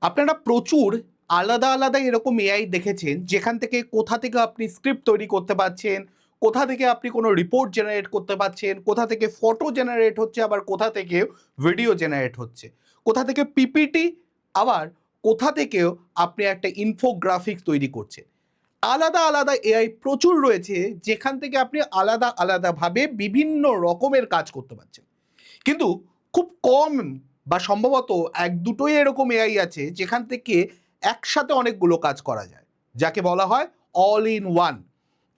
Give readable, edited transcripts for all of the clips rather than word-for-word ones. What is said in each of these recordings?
আপনারা প্রচুর আলাদা আলাদা এরকম এআই দেখেছেন যেখান থেকে কোথা থেকে আপনি স্ক্রিপ্ট তৈরি করতে পারছেন, কোথা থেকে আপনি কোনো রিপোর্ট জেনারেট করতে পারছেন, কোথা থেকে ফটো জেনারেট হচ্ছে, আবার কোথা থেকে ভিডিও জেনারেট হচ্ছে, কোথা থেকে পিপিটি, আবার কোথা থেকেও আপনি একটা ইনফোগ্রাফিক তৈরি করছেন। আলাদা আলাদা এআই প্রচুর রয়েছে যেখান থেকে আপনি আলাদা আলাদাভাবে বিভিন্ন রকমের কাজ করতে পারছেন। কিন্তু খুব কম বা সম্ভবত এক দুটোই এরকম এআই আছে যেখান থেকে একসাথে অনেকগুলো কাজ করা যায়, যাকে বলা হয় অল ইন ওয়ান।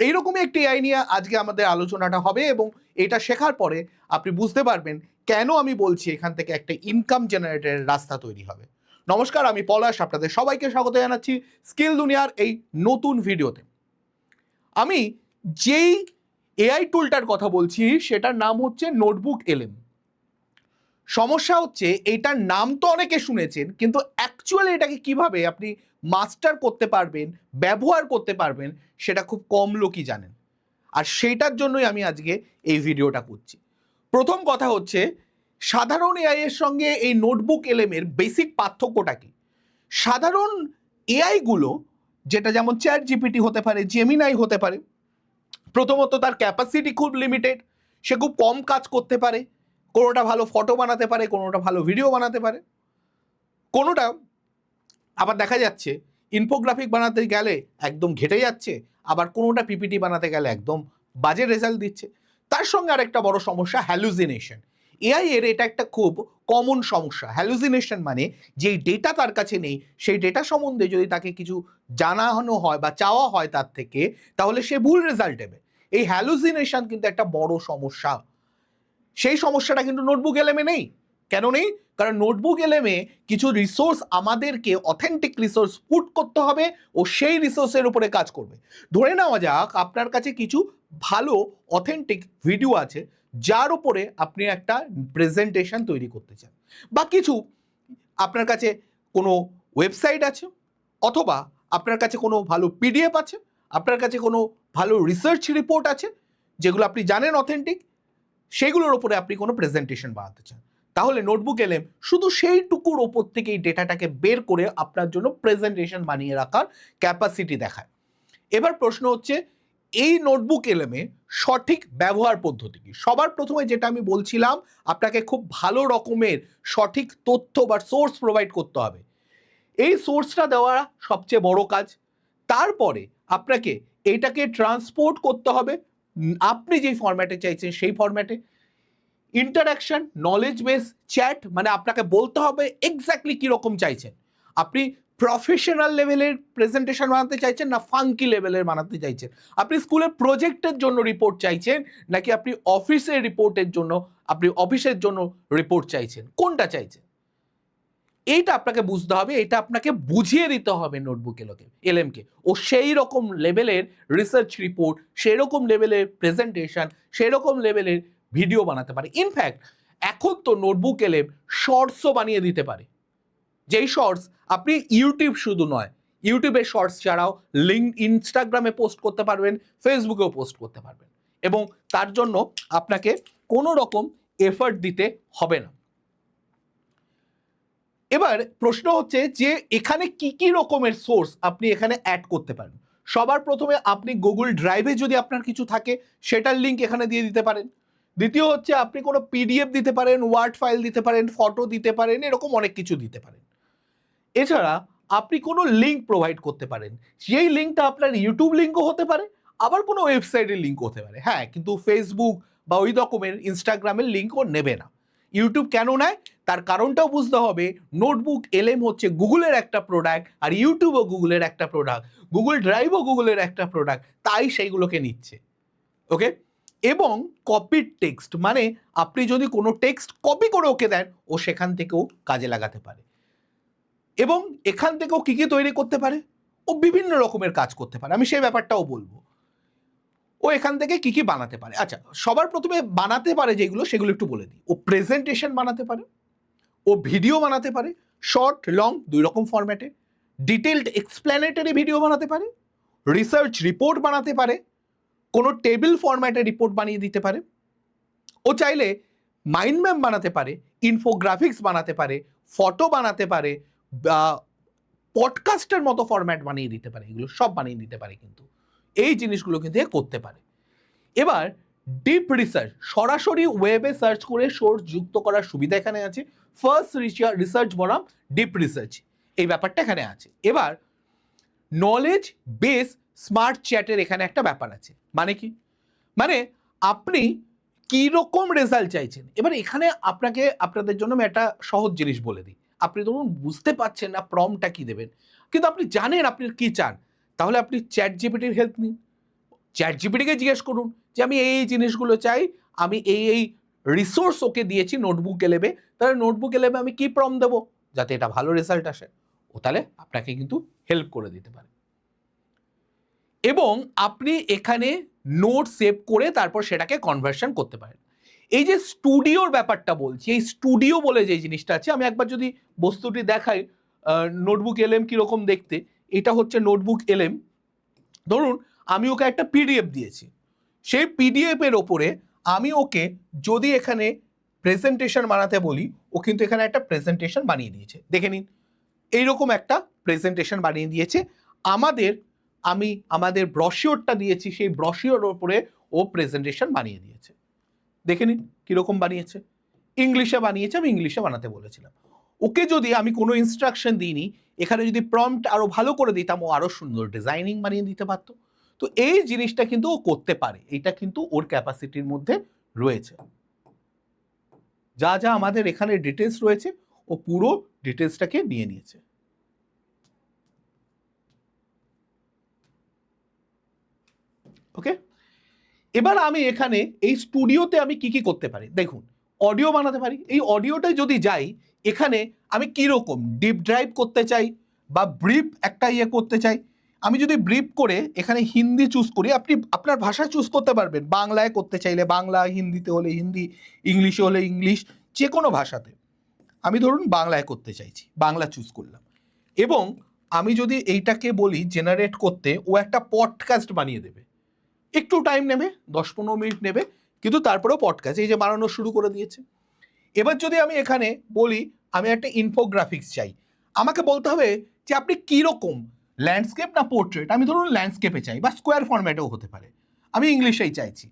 এইরকমই একটি এআই নিয়ে আজকে আমাদের আলোচনাটা হবে এবং এটা শেখার পরে আপনি বুঝতে পারবেন কেন আমি বলছি এখান থেকে একটা ইনকাম জেনারেটরের রাস্তা তৈরি হবে। নমস্কার, আমি পলাশ, আপনাদের সবাইকে স্বাগত জানাচ্ছি স্কিল দুনিয়ার এই নতুন ভিডিওতে। আমি যেই এআই টুলটার কথা বলছি সেটার নাম হচ্ছে নোটবুক এলএম। সমস্যা হচ্ছে এইটার নাম তো অনেকে শুনেছেন, কিন্তু অ্যাকচুয়ালি এটাকে কিভাবে আপনি মাস্টার করতে পারবেন, ব্যবহার করতে পারবেন, সেটা খুব কম লোকই জানেন। আর সেইটার জন্যই আমি আজকে এই ভিডিওটা করছি। প্রথম কথা হচ্ছে, সাধারণ এআই এর সঙ্গে এই নোটবুক এলএমের বেসিক পার্থক্যটা কি। সাধারণ এআইগুলো, যেটা যেমন চ্যাট জিপিটি হতে পারে, জেমিনাই হতে পারে, প্রথমত তার ক্যাপাসিটি খুব লিমিটেড, সে খুব কম কাজ করতে পারে। কোনোটা ভালো ফটো বানাতে পারে, কোনোটা ভালো ভিডিও বানাতে পারে, কোনোটা আবার দেখা যাচ্ছে ইনফোগ্রাফিক বানাতে গেলে একদম ঘেটে যাচ্ছে, আবার কোনোটা পিপিটি বানাতে গেলে একদম বাজে রেজাল্ট দিচ্ছে। তার সঙ্গে আরেকটা বড় সমস্যা হ্যালুসিনেশন। এআই এর এটা একটা খুব কমন সমস্যা। হ্যালুসিনেশন মানে যেই ডেটা তার কাছে নেই, সেই ডেটা সম্বন্ধে যদি তাকে কিছু জানানো হয় বা চাওয়া হয় তার থেকে, তাহলে সে ভুল রেজাল্ট দেবে। এই হ্যালুসিনেশন কিন্তু একটা বড় সমস্যা। সেই সমস্যাটা কিন্তু নোটবুক এলএমে নেই। কেন নেই? কারণ নোটবুক এলএমে কিছু রিসোর্স আমাদেরকে অথেন্টিক রিসোর্স পুট করতে হবে ও সেই রিসোর্সের উপরে কাজ করবে। ধরে নেওয়া যাক আপনার কাছে কিছু ভালো অথেন্টিক ভিডিও আছে যার উপরে আপনি একটা প্রেজেন্টেশন তৈরি করতে চান, বা কিছু আপনার কাছে কোনো ওয়েবসাইট আছে, অথবা আপনার কাছে কোনো ভালো পিডিএফ আছে, আপনার কাছে কোনো ভালো রিসার্চ রিপোর্ট আছে যেগুলো আপনি জানেন অথেন্টিক, সেগুলোর উপরে আপনি কোনো প্রেজেন্টেশন বানাতে চান। তাহলে নোটবুক এলএম শুধু সেইটুকুর ওপর থেকে এই ডেটাটাকে বের করে আপনার জন্য প্রেজেন্টেশন বানিয়ে রাখার ক্যাপাসিটি দেখায়। এবার প্রশ্ন হচ্ছে, এই নোটবুক এলএমে সঠিক ব্যবহার পদ্ধতি কি। সবার প্রথমে যেটা আমি বলছিলাম, আপনাকে খুব ভালো রকমের সঠিক তথ্য বা সোর্স প্রোভাইড করতে হবে। এই সোর্সটা দেওয়া সবচেয়ে বড় কাজ। তারপরে আপনাকে এইটাকে ট্রান্সপোর্ট করতে হবে আপনি যেই ফরম্যাটে চাইছেন সেই ফরম্যাটে। ইন্টারাকশন, নলেজ বেস, চ্যাট, মানে আপনাকে বলতে হবে এক্স্যাক্টলি কীরকম চাইছেন। আপনি প্রফেশনাল লেভেলের প্রেজেন্টেশন বানাতে চাইছেন, না ফাঙ্কি লেভেলের বানাতে চাইছেন। আপনি স্কুলের প্রজেক্টের জন্য রিপোর্ট চাইছেন, নাকি আপনি অফিসের রিপোর্টের জন্য, আপনি অফিসের জন্য রিপোর্ট চাইছেন, কোনটা চাইছেন এইটা আপনাকে বুঝতে হবে। এটা আপনাকে বুঝিয়ে দিতে হবে নোটবুক এলএমকে। ও সেই রকম লেভেলের রিসার্চ রিপোর্ট, সেই রকম লেভেলের প্রেজেন্টেশন, সেই রকম লেভেলের ভিডিও বানাতে পারে। ইনফ্যাক্ট এখন তো নোটবুক এলএম শর্টসও বানিয়ে দিতে পারে, যেই শর্টস আপনি ইউটিউব শুধু নয়, ইউটিউবের শর্টস ছাড়াও ইনস্টাগ্রামে পোস্ট করতে পারবেন, ফেসবুকেও পোস্ট করতে পারবেন, এবং তার জন্য আপনাকে কোনো রকম এফর্ট দিতে হবে না। এবার প্রশ্ন হচ্ছে যে এখানে কি কি রকমের সোর্স আপনি এখানে অ্যাড করতে পারেন। সবার প্রথমে আপনি গুগল ড্রাইভে যদি আপনার কিছু থাকে সেটার লিঙ্ক এখানে দিয়ে দিতে পারেন। দ্বিতীয় হচ্ছে আপনি কোনো পিডিএফ দিতে পারেন, ওয়ার্ড ফাইল দিতে পারেন, ফটো দিতে পারেন, এরকম অনেক কিছু দিতে পারেন। এছাড়া আপনি কোনো লিঙ্ক প্রোভাইড করতে পারেন, সেই লিঙ্কটা আপনার ইউটিউব লিঙ্কও হতে পারে, আবার কোনো ওয়েবসাইটের লিঙ্ক হতে পারে। হ্যাঁ, কিন্তু ফেসবুক বা ওই রকমের ইনস্টাগ্রামের লিঙ্কও নেবে না। ইউটিউব কেন নেয় তার কারণটাও বুঝতে হবে। নোটবুক এলএম হচ্ছে গুগলের একটা প্রোডাক্ট, আর ইউটিউবও গুগলের একটা প্রোডাক্ট, গুগল ড্রাইভও গুগলের একটা প্রোডাক্ট, তাই সেইগুলোকে নিচ্ছে। ওকে। এবং কপিড টেক্সট, মানে আপনি যদি কোনো টেক্সট কপি করে ওকে দেন, ও সেখান থেকেও কাজে লাগাতে পারে। এবং এখান থেকেও কী কী তৈরি করতে পারে, ও বিভিন্ন রকমের কাজ করতে পারে, আমি সেই ব্যাপারটাও বলবো। ও এখান থেকে কী কী বানাতে পারে। আচ্ছা, সবার প্রথমে বানাতে পারে যেগুলো, সেগুলো একটু বলে দিই। ও প্রেজেন্টেশন বানাতে পারে, ও ভিডিও বানাতে পারে, শর্ট লং দুই রকম ফরম্যাটে, ডিটেলড এক্সপ্ল্যানেটরি ভিডিও বানাতে পারে, রিসার্চ রিপোর্ট বানাতে পারে, কোনো টেবিল ফরম্যাটে রিপোর্ট বানিয়ে দিতে পারে। ও চাইলে মাইন্ড ম্যাপ বানাতে পারে, ইনফোগ্রাফিক্স বানাতে পারে, ফটো বানাতে পারে, পডকাস্টের মতো ফরম্যাট বানিয়ে দিতে পারে, এগুলো সব বানিয়ে দিতে পারে, কিন্তু এই জিনিসগুলো কিন্তু করতে পারে। এবার ডিপ রিসার্চ, সরাসরি ওয়েবে সার্চ করে সোর্স যুক্ত করার সুবিধা এখানে আছে। ফার্স্ট রিসার্চ বনাম ডিপ রিসার্চ, এই ব্যাপারটা এখানে আছে। এবার নলেজ বেস স্মার্ট চ্যাটের এখানে একটা ব্যাপার আছে। মানে কি? মানে আপনি কীরকম রেজাল্ট চাইছেন। এবার এখানে আপনাদের জন্য আমি একটা সহজ জিনিস বলে দিই। আপনি ধরুন বুঝতে পারছেন না প্রম্পটটা কি দেবেন, কিন্তু আপনি জানেন আপনি কি চান, তাহলে আপনি চ্যাট জিপিটির হেল্প নিন। চ্যাট জিপিটিকে জিজ্ঞেস করুন যে আমি এই জিনিসগুলো চাই, আমি এই রিসোর্স ওকে দিয়েছি নোটবুক 11, তাহলে নোটবুক 11 আমি কি প্রম্পট দেবো যাতে এটা ভালো রেজাল্ট আসে। ও তাহলে আপনাকে কিন্তু হেল্প করে দিতে পারে। এবং আপনি এখানে নোট সেভ করে তারপর সেটাকে কনভার্সন করতে পারেন। এই যে স্টুডিওর ব্যাপারটা বলছি, এই স্টুডিও বলে যে জিনিসটা আছে, আমি একবার যদি বস্তুটি দেখাই, নোটবুক এলএম কীরকম দেখতে, এটা হচ্ছে নোটবুক এলএম। ধরুন আমি ওকে একটা পিডিএফ দিয়েছি, সেই পিডিএফের ওপরে আমি ওকে যদি এখানে প্রেজেন্টেশন বানাতে বলি, ও কিন্তু এখানে একটা প্রেজেন্টেশন বানিয়ে দিয়েছে। দেখে নিন, এইরকম একটা প্রেজেন্টেশন বানিয়ে দিয়েছে। আমি আমাদের ব্রশিওরটা দিয়েছি, সেই ব্রশিওর ওপরে ও প্রেজেন্টেশন বানিয়ে দিয়েছে। দেখে নিন কীরকম বানিয়েছে। ইংলিশে বানিয়েছে, আমি ইংলিশে বানাতে বলেছিলাম। ওকে যদি আমি কোনো ইনস্ট্রাকশন দিইনি, এখানে যদি প্রম্পট আরও ভালো করে দিতাম, ও আরও সুন্দর ডিজাইনিং বানিয়ে দিতে পারতো। তো এই জিনিসটা কিন্তু ও করতে পারে, এটা কিন্তু ওর ক্যাপাসিটির মধ্যে রয়েছে। যা যা আমাদের এখানে ডিটেলস রয়েছে, ও পুরো ডিটেলসটাকে নিয়ে নিয়েছে। ওকে, এবার আমি এখানে এই স্টুডিওতে আমি কি কি করতে পারি দেখুন। অডিও বানাতে পারি। এই অডিওটায় যদি যাই, এখানে আমি কীরকম ডিপ ড্রাইভ করতে চাই বা ব্রিফ একটা করতে চাই, আমি যদি ব্রিফ করে এখানে হিন্দি চুজ করি, আপনি আপনার ভাষা চুজ করতে পারবেন। বাংলায় করতে চাইলে বাংলা, হিন্দিতে হলে হিন্দি, ইংলিশে হলে ইংলিশ, যে কোনো ভাষাতে। আমি ধরুন বাংলায় করতে চাইছি, বাংলা চুজ করলাম। এবং আমি যদি এইটাকে বলি জেনারেট করতে, ও একটা পডকাস্ট বানিয়ে দেবে। একটু টাইম নেবে, 10-15 মিনিট নেবে, কিন্তু তারপরেও পডকাস্ট এই যে বানানো শুরু করে দিয়েছে। এবার যদি আমি এখানে বলি আমি একটা ইনফোগ্রাফিক্স চাই, আমাকে বলতে হবে যে আপনি কীরকম ল্যান্ডস্কেপ না পোর্ট্রেট। আমি ধরুন ল্যান্ডস্কেপে চাই, বা স্কোয়ার ফরম্যাটেও হতে পারে, আমি ইংলিশেই চাইছি।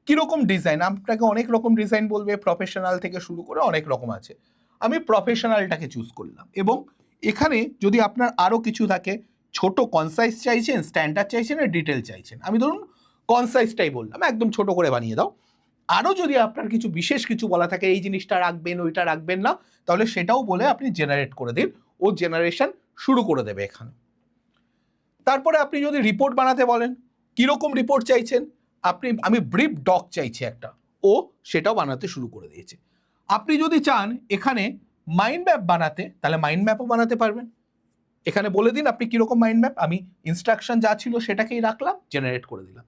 কীরকম ডিজাইন, আপনাকে অনেক রকম ডিজাইন বলবে, প্রফেশনাল থেকে শুরু করে অনেক রকম আছে। আমি প্রফেশনালটাকে চুজ করলাম। এবং এখানে যদি আপনার আরও কিছু থাকে, ছোট কনসাইজ চাইছেন, স্ট্যান্ডার্ড চাইছেন, আর ডিটেল চাইছেন, আমি ধরুন কনসাইজটাই বললাম, একদম ছোট করে বানিয়ে দাও। আরও যদি আপনার কিছু বিশেষ কিছু বলা থাকে, এই জিনিসটা রাখবেন, ওইটা রাখবেন না, তাহলে সেটাও বলে আপনি জেনারেট করে দিন, ও জেনারেশন শুরু করে দেবে এখানে। তারপরে আপনি যদি রিপোর্ট বানাতে বলেন, কীরকম রিপোর্ট চাইছেন, আমি ব্রিফ ডক চাইছি একটা, ও সেটাও বানাতে শুরু করে দিয়েছে। আপনি যদি চান এখানে মাইন্ড ম্যাপ বানাতে, তাহলে মাইন্ড ম্যাপও বানাতে পারবেন। এখানে বলে দিন আপনি কীরকম মাইন্ড ম্যাপ, আমি ইনস্ট্রাকশন যা ছিল সেটাকেই রাখলাম, জেনারেট করে দিলাম।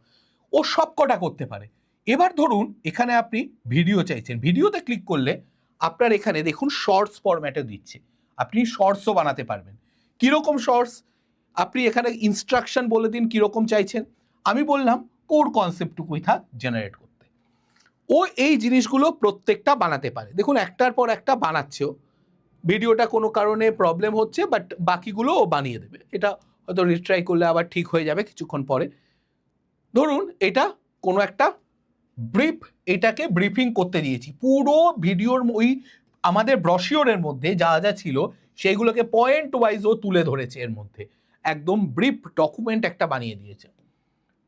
ও সব কটা করতে পারে। এবার ধরুন এখানে আপনি ভিডিও চাইছেন, ভিডিওতে ক্লিক করলে আপনার এখানে দেখুন শর্টস ফরম্যাটে দিচ্ছে, আপনি শর্টসও বানাতে পারবেন। কীরকম শর্টস, আপনি এখানে ইনস্ট্রাকশন বলে দিন কীরকম চাইছেন, আমি বললাম কোর কনসেপ্টটুকুই থাক জেনারেট করতে। ও এই জিনিসগুলো প্রত্যেকটা বানাতে পারে। দেখুন একটার পর একটা বানাচ্ছেও। ভিডিওটা কোনো কারণে প্রবলেম হচ্ছে, বাট বাকিগুলো ও বানিয়ে দেবে। এটা হয়তো রিট্রাই করলে আবার ঠিক হয়ে যাবে কিছুক্ষণ পরে। ধরুন এটা কোনো একটা ব্রিফ, এটাকে ব্রিফিং করতে দিয়েছি, পুরো ভিডিওর ওই আমাদের ব্রশিওরের মধ্যে যা যা ছিল সেইগুলোকে পয়েন্ট ওয়াইজ ও তুলে ধরেছে, এর মধ্যে একদম ব্রিফ ডকুমেন্ট একটা বানিয়ে দিয়েছে।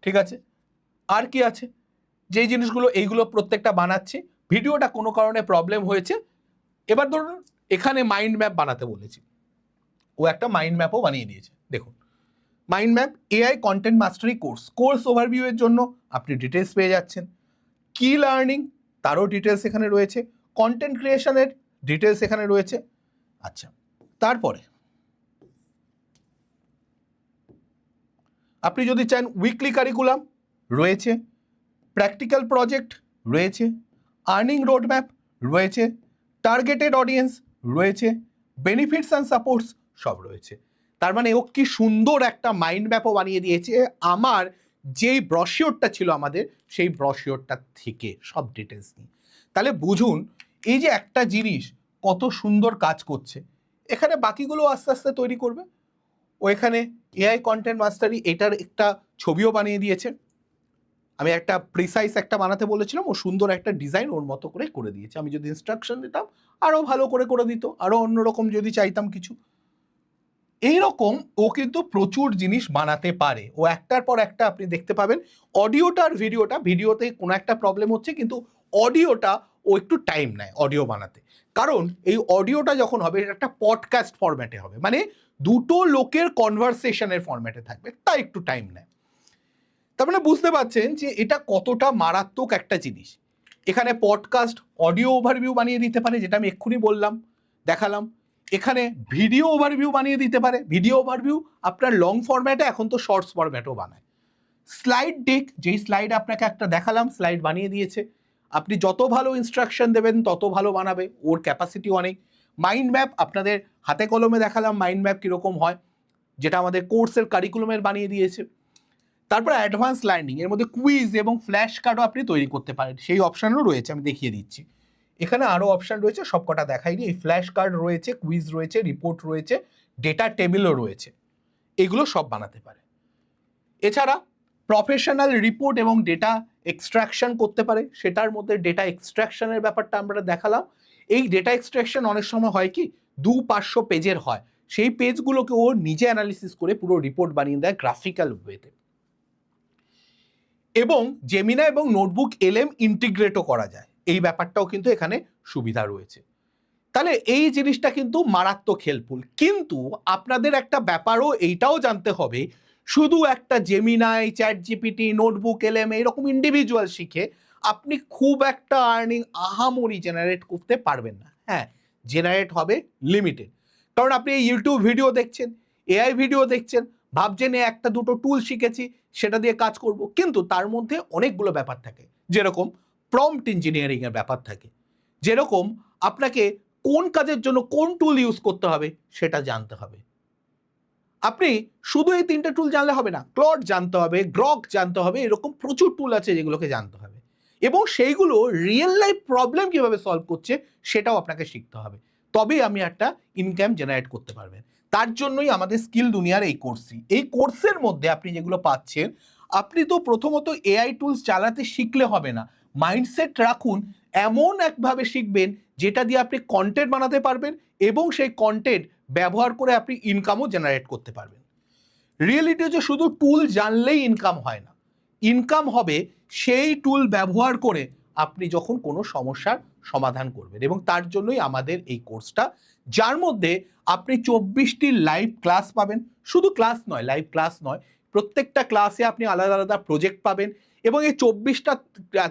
ঠিক আছে, আর কি আছে, যেই জিনিসগুলো এইগুলো প্রত্যেকটা বানাচ্ছে। ভিডিওটা কোনো কারণে প্রবলেম হয়েছে, এবার ধরুন এখানে মাইন্ড ম্যাপ বানাতে বলেছি, ও একটা মাইন্ড ম্যাপও বানিয়ে দিয়েছে। দেখুন mind map, AI content mastery course overview এর জন্য আপনি ডিটেলস পেয়ে যাচ্ছেন। কি লার্নিং, তারও ডিটেলস এখানে রয়েছে। কন্টেন্ট ক্রিয়েশনের ডিটেলস এখানে রয়েছে। আচ্ছা, তারপরে আপনি যদি চান উইকলি কারিকুলাম রয়েছে, প্র্যাকটিক্যাল প্রজেক্ট রয়েছে, আর্নিং রোডম্যাপ রয়েছে, টার্গেটেড অডিয়েন্স রয়েছে, বেনিফিটস অ্যান্ড সাপোর্টস সব রয়েছে। তার মানে ও কি সুন্দর একটা মাইন্ড ম্যাপও বানিয়ে দিয়েছে, আমার যেই ব্রশিওরটা ছিল আমাদের সেই ব্রশিওরটা থেকে সব ডিটেলস নিয়ে। তাহলে বুঝুন এই যে একটা জিনিস কত সুন্দর কাজ করছে। এখানে বাকিগুলো আস্তে আস্তে তৈরি করবে। ও এখানে এআই কন্টেন্ট মাস্টারি এটার একটা ছবিও বানিয়ে দিয়েছে। আমি একটা প্রিসাইজ একটা বানাতে বলেছিলাম, ও সুন্দর একটা ডিজাইন ওর মতো করে দিয়েছে। আমি যদি ইনস্ট্রাকশন দিতাম আরও ভালো করে দিত, আরও অন্যরকম যদি চাইতাম কিছু। এইরকম ও কিন্তু প্রচুর জিনিস বানাতে পারে। ও একটার পর একটা আপনি দেখতে পাবেন। অডিওটা আর ভিডিওতে কোনো একটা প্রবলেম হচ্ছে, কিন্তু অডিওটা ও একটু টাইম নেয় অডিও বানাতে। কারণ এই অডিওটা যখন হবে এটা একটা পডকাস্ট ফরম্যাটে হবে, মানে দুটো লোকের কনভারসেশনের ফরম্যাটে থাকবে, তাই একটু টাইম নেয়। তার মানে বুঝতে পারছেন যে এটা কতটা মারাত্মক একটা জিনিস। এখানে পডকাস্ট অডিও ওভারভিউ বানিয়ে দিতে পারে, যেটা আমি এক্ষুনি বললাম, দেখালাম। এখানে ভিডিও ওভারভিউ বানিয়ে দিতে পারে। ভিডিও ওভারভিউ আপনার লং ফরম্যাটে, এখন তো শর্টস ফরম্যাটও বানায়। স্লাইড ডেক, যেই স্লাইড আপনাকে একটা দেখালাম, স্লাইড বানিয়ে দিয়েছে। আপনি যত ভালো ইনস্ট্রাকশন দেবেন তত ভালো বানাবে, ওর ক্যাপাসিটি অনেক। মাইন্ড ম্যাপ আপনাদের হাতে কলমে দেখালাম মাইন্ড ম্যাপ কীরকম হয়, যেটা আমাদের কোর্সের কারিকুলামের বানিয়ে দিয়েছে। তারপর অ্যাডভান্স লার্নিং, এর মধ্যে কুইজ এবং ফ্ল্যাশ কার্ডও আপনি তৈরি করতে পারেন, সেই অপশানও রয়েছে, আমি দেখিয়ে দিচ্ছি। এখানে আরও অপশান রয়েছে, সবকটা দেখাইনি। এই ফ্ল্যাশ কার্ড রয়েছে, কুইজ রয়েছে, রিপোর্ট রয়েছে, ডেটা টেবিলও রয়েছে, এগুলো সব বানাতে পারে। এছাড়া প্রফেশনাল রিপোর্ট এবং ডেটা এক্সট্রাকশন করতে পারে, সেটার মধ্যে ডেটা এক্সট্রাকশনের ব্যাপারটা আমরা দেখালাম। এই ডেটা এক্সট্রাকশন অনেক সময় হয় কি 200-500 পেজের হয়, সেই পেজগুলোকে ও নিজে অ্যানালিসিস করে পুরো রিপোর্ট বানিয়ে দেয় গ্রাফিক্যাল ওয়েতে। এবং জেমিনা এবং নোটবুক এলএম ইন্টিগ্রেটও করা যায়, এই ব্যাপারটাও কিন্তু এখানে সুবিধা রয়েছে। তাহলে এই জিনিসটা কিন্তু মারাত্মক হেল্পফুল। কিন্তু আপনাদের একটা ব্যাপারও এইটাও জানতে হবে, শুধু একটা জেমিনাই, চ্যাট জিপিটি, নোটবুক এলএম এরকম ইন্ডিভিজুয়াল শিখে আপনি খুব একটা আর্নিং আহামরি জেনারেট করতে পারবেন না। হ্যাঁ, জেনারেট হবে লিমিটেড। কারণ আপনি এই ইউটিউব ভিডিও দেখছেন, এআই ভিডিও দেখছেন, ভাবছেন একটা দুটো টুল শিখেছি সেটা দিয়ে কাজ করব, কিন্তু তার মধ্যে অনেকগুলো ব্যাপার থাকে। যেরকম প্রম্পট ইঞ্জিনিয়ারিংয়ের ব্যাপার থাকে, যেরকম আপনাকে কোন কাজের জন্য কোন টুল ইউজ করতে হবে সেটা জানতে হবে। আপনি শুধু এই 3টে টুল জানলে হবে না, ক্লড জানতে হবে, গ্রক জানতে হবে, এরকম প্রচুর টুল আছে যেগুলোকে জানতে হবে। এবং সেইগুলো রিয়েল লাইফ প্রবলেম কিভাবে সলভ করছে সেটাও আপনাকে শিখতে হবে, তবেই আমি একটা ইনকাম জেনারেট করতে পারবেন। তার জন্যই আমাদের স্কিল দুনিয়ার এই কোর্সই। এই কোর্সের মধ্যে আপনি যেগুলো পাচ্ছেন, আপনি তো প্রথমত এআই টুলস চালাতে শিখলে হবে না, মাইন্ডসেট রাখুন, এমন একভাবে শিখবেন যেটা দিয়ে আপনি কন্টেন্ট বানাতে পারবেন এবং সেই কন্টেন্ট ব্যবহার করে আপনি ইনকামও জেনারেট করতে পারবেন। রিয়েলিটি হচ্ছে শুধু টুল জানলেই ইনকাম হয় না, ইনকাম হবে সেই টুল ব্যবহার করে আপনি যখন কোনো সমস্যার সমাধান করবেন। এবং তার জন্যই আমাদের এই কোর্সটা, যার মধ্যে আপনি 24টি লাইভ ক্লাস পাবেন। শুধু ক্লাস নয়, লাইভ ক্লাস নয়, প্রত্যেকটা ক্লাসে আপনি আলাদা আলাদা প্রজেক্ট পাবেন। এবং এই 24টা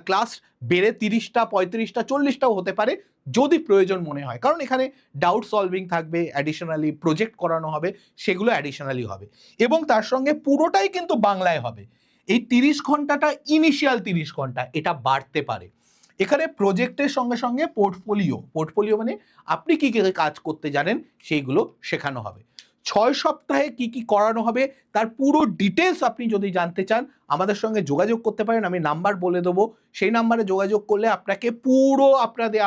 ক্লাস বেড়ে 30টা, 35টা, 40টাও হতে পারে যদি প্রয়োজন মনে হয়, কারণ এখানে ডাউট সলভিং থাকবে, অ্যাডিশনালি প্রজেক্ট করানো হবে, সেগুলো অ্যাডিশনালি হবে। এবং তার সঙ্গে পুরোটাই কিন্তু বাংলায় হবে। এই 30 ঘন্টাটা ইনিশিয়াল 30 ঘন্টা, এটা বাড়তে পারে। এখানে প্রজেক্টের সঙ্গে সঙ্গে পোর্টফোলিও মানে আপনি কী কী কাজ করতে জানেন সেইগুলো শেখানো হবে। 6 সপ্তাহে কি কি করানো হবে তার পুরো ডিটেলস আপনি যদি জানতে চান আমাদের সঙ্গে যোগাযোগ করতে পারেন, আমি নাম্বার বলে দেবো। সেই নাম্বারে যোগাযোগ করলে আপনাকে পুরো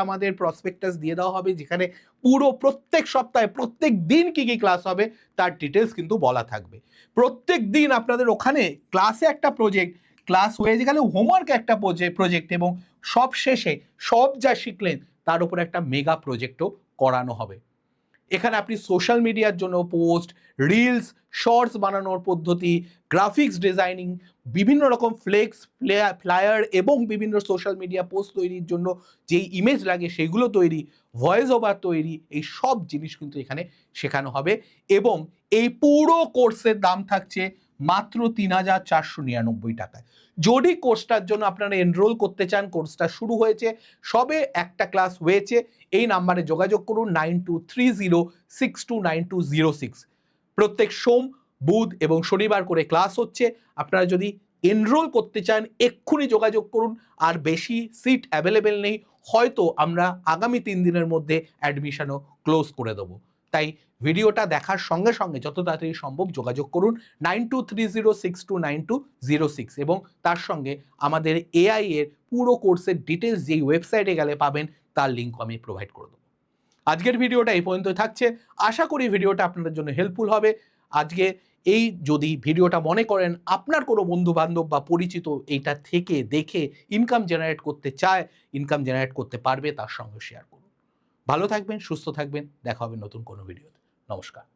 আমাদের প্রসপেক্টাস দিয়ে দেওয়া হবে, যেখানে পুরো প্রত্যেক সপ্তাহে প্রত্যেক দিন কি কি ক্লাস হবে তার ডিটেলস কিন্তু বলা থাকবে। প্রত্যেক দিন আপনাদের ওখানে ক্লাসে একটা প্রজেক্ট, ক্লাস হয়ে গেলে হোমওয়ার্ক একটা প্রজেক্ট, এবং সব শেষে সব যা শিখলেন তার উপরে একটা মেগা প্রজেক্টও করানো হবে। এখানে আপনি সোশ্যাল মিডিয়ার জন্য পোস্ট, রিলস, শর্টস বানানোর পদ্ধতি, গ্রাফিক্স ডিজাইনিং, বিভিন্ন রকম ফ্লেক্স, ফ্লায়ার এবং বিভিন্ন সোশ্যাল মিডিয়া পোস্ট তৈরির জন্য যেই ইমেজ লাগে সেগুলো তৈরি, ভয়েস ওভার তৈরি, এই সব জিনিস কিন্তু এখানে শেখানো হবে। এবং এই পুরো কোর্সের দাম থাকছে মাত্র 3,499 টাকায়। যদি কোর্সটার জন্য আপনারা এনরোল করতে চান, কোর্সটা শুরু হয়েছে, সবে একটা ক্লাস হয়েছে, এই নাম্বারে যোগাযোগ করুন 9230629206। প্রত্যেক সোম, বুধ এবং শনিবার করে ক্লাস হচ্ছে। আপনারা যদি এনরোল করতে চান এক্ষুনি যোগাযোগ করুন, আর বেশি সিট অ্যাভেলেবেল নেই, হয়তো আমরা আগামী 3 দিনের মধ্যে অ্যাডমিশনও ক্লোজ করে দেবো। তাই ভিডিওটা দেখার সঙ্গে সঙ্গে যত তাড়াতাড়ি সম্ভব যোগাযোগ করুন 9230629206 এবং তার সঙ্গে আমাদের এআই এর পুরো কোর্সের ডিটেলস যেই ওয়েবসাইটে গেলে পাবেন তার লিঙ্ক আমি প্রোভাইড করে দেবো। আজকের ভিডিওটা এই পর্যন্ত থাকছে, আশা করি ভিডিওটা আপনাদের জন্য হেল্পফুল হবে। আজকে এই যদি ভিডিওটা মনে করেন আপনার কোনো বন্ধু-বান্ধব বা পরিচিত এইটা থেকে দেখে ইনকাম জেনারেট করতে চায়, ইনকাম জেনারেট করতে পারবে, তার সঙ্গে শেয়ার করুন। ভালো থাকবেন, সুস্থ থাকবেন। দেখা হবে নতুন কোনো ভিডিওতে। নমস্কার।